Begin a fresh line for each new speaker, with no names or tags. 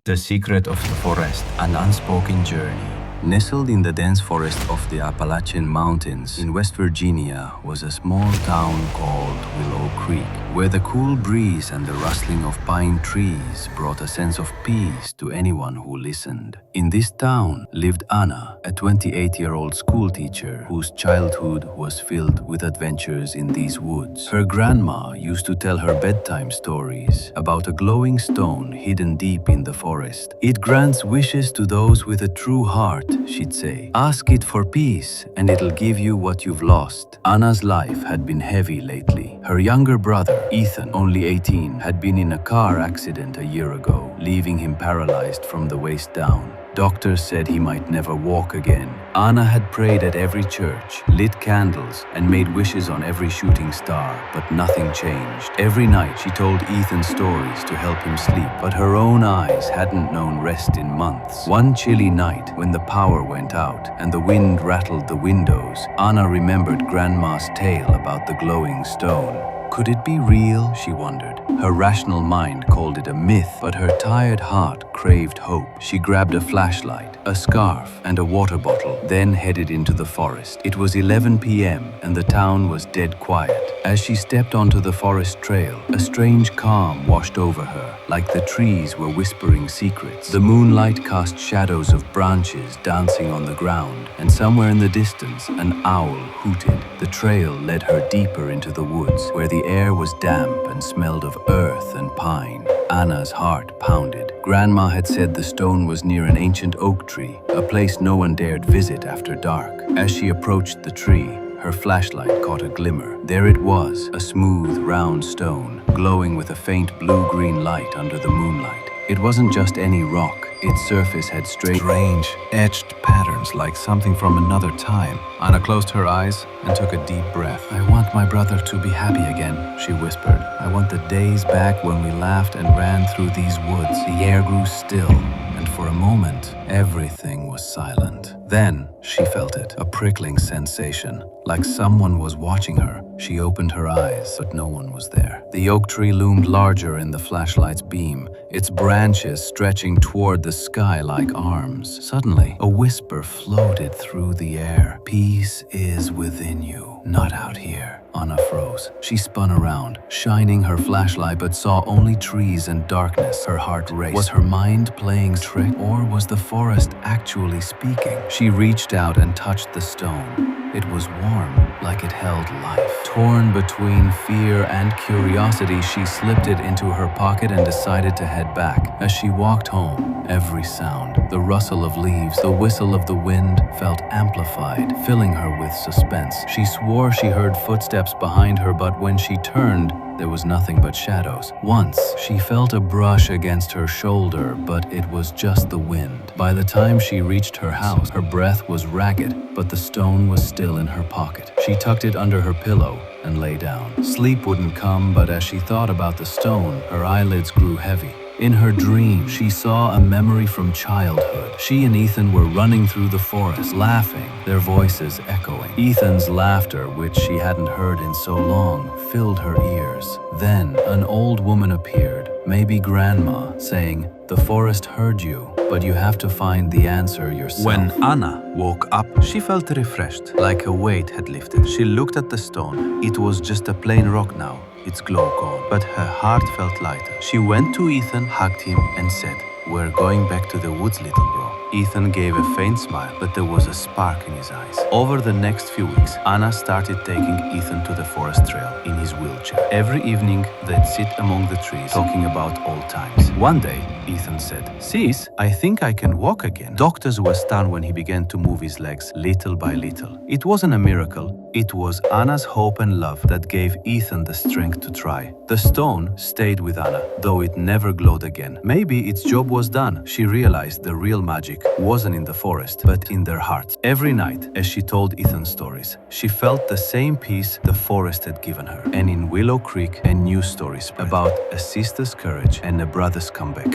The Secret of the Forest, an unspoken journey. Nestled in the dense forest of the Appalachian Mountains in West Virginia was a small town called Willow Creek, where the cool breeze and the rustling of pine trees brought a sense of peace to anyone who listened. In this town lived Anna, a 28-year-old schoolteacher whose childhood was filled with adventures in these woods. Her grandma used to tell her bedtime stories about a glowing stone hidden deep in the forest. It grants wishes to those with a true heart, she'd say. Ask it for peace and it'll give you what you've lost. Anna's life had been heavy lately. Her younger brother, Ethan, only 18, had been in a car accident a year ago, leaving him paralyzed from the waist down. Doctors said he might never walk again. Anna had prayed at every church, lit candles, and made wishes on every shooting star, but nothing changed. Every night she told Ethan stories to help him sleep, but her own eyes hadn't known rest in months. One chilly night, when the power went out and the wind rattled the windows, Anna remembered Grandma's tale about the glowing stone. Could it be real, she wondered. Her rational mind called it a myth, but her tired heart craved hope. She grabbed a flashlight, a scarf, and a water bottle, then headed into the forest. It was 11 p.m. and the town was dead quiet. As she stepped onto the forest trail, a strange calm washed over her, like the trees were whispering secrets. The moonlight cast shadows of branches dancing on the ground, and somewhere in the distance, an owl hooted. The trail led her deeper into the woods, where the air was damp and smelled of earth and pine. Anna's heart pounded. Grandma had said the stone was near an ancient oak tree, a place no one dared visit after dark. As she approached the tree, her flashlight caught a glimmer. There it was, a smooth, round stone, glowing with a faint blue-green light under the moonlight. It wasn't just any rock. Its surface had strange, etched patterns like something from another time. Anna closed her eyes and took a deep breath. "I want my brother to be happy again," she whispered. "I want the days back when we laughed and ran through these woods." The air grew still, and for a moment, everything was silent. Then, she felt it, a prickling sensation, like someone was watching her. She opened her eyes, but no one was there. The oak tree loomed larger in the flashlight's beam, its branches stretching toward the sky like arms. Suddenly, a whisper floated through the air. "Peace is within you, not out here." Anna froze. She spun around, shining her flashlight, but saw only trees and darkness. Her heart raced. Was her mind playing trick, or was the forest actually speaking? She reached out and touched the stone. It was warm, like it held life. Torn between fear and curiosity, she slipped it into her pocket and decided to head back. As she walked home, every sound, the rustle of leaves, the whistle of the wind, felt amplified, filling her with suspense. She swore she heard footsteps behind her, but when she turned, there was nothing but shadows. Once, she felt a brush against her shoulder, but it was just the wind. By the time she reached her house, her breath was ragged, but the stone was still in her pocket. She tucked it under her pillow and lay down. Sleep wouldn't come, but as she thought about the stone, her eyelids grew heavy. In her dream, she saw a memory from childhood. She and Ethan were running through the forest, laughing, their voices echoing. Ethan's laughter, which she hadn't heard in so long, filled her ears. Then, an old woman appeared, maybe Grandma, saying, "The forest heard you, but you have to find the answer yourself." When Anna woke up, she felt refreshed, like a weight had lifted. She looked at the stone. It was just a plain rock now, its glow gone, but her heart felt lighter. She went to Ethan, hugged him, and said, "We're going back to the woods, little bro." Ethan gave a faint smile, but there was a spark in his eyes. Over the next few weeks, Anna started taking Ethan to the forest trail in his wheelchair. Every evening, they'd sit among the trees, talking about old times. One day, Ethan said, "Sis, I think I can walk again." Doctors were stunned when he began to move his legs little by little. It wasn't a miracle. It was Anna's hope and love that gave Ethan the strength to try. The stone stayed with Anna, though it never glowed again. Maybe its job was done. She realized the real magic wasn't in the forest, but in their hearts. Every night, as she told Ethan stories, she felt the same peace the forest had given her. And in Willow Creek, a new story spread about a sister's courage and a brother's comeback.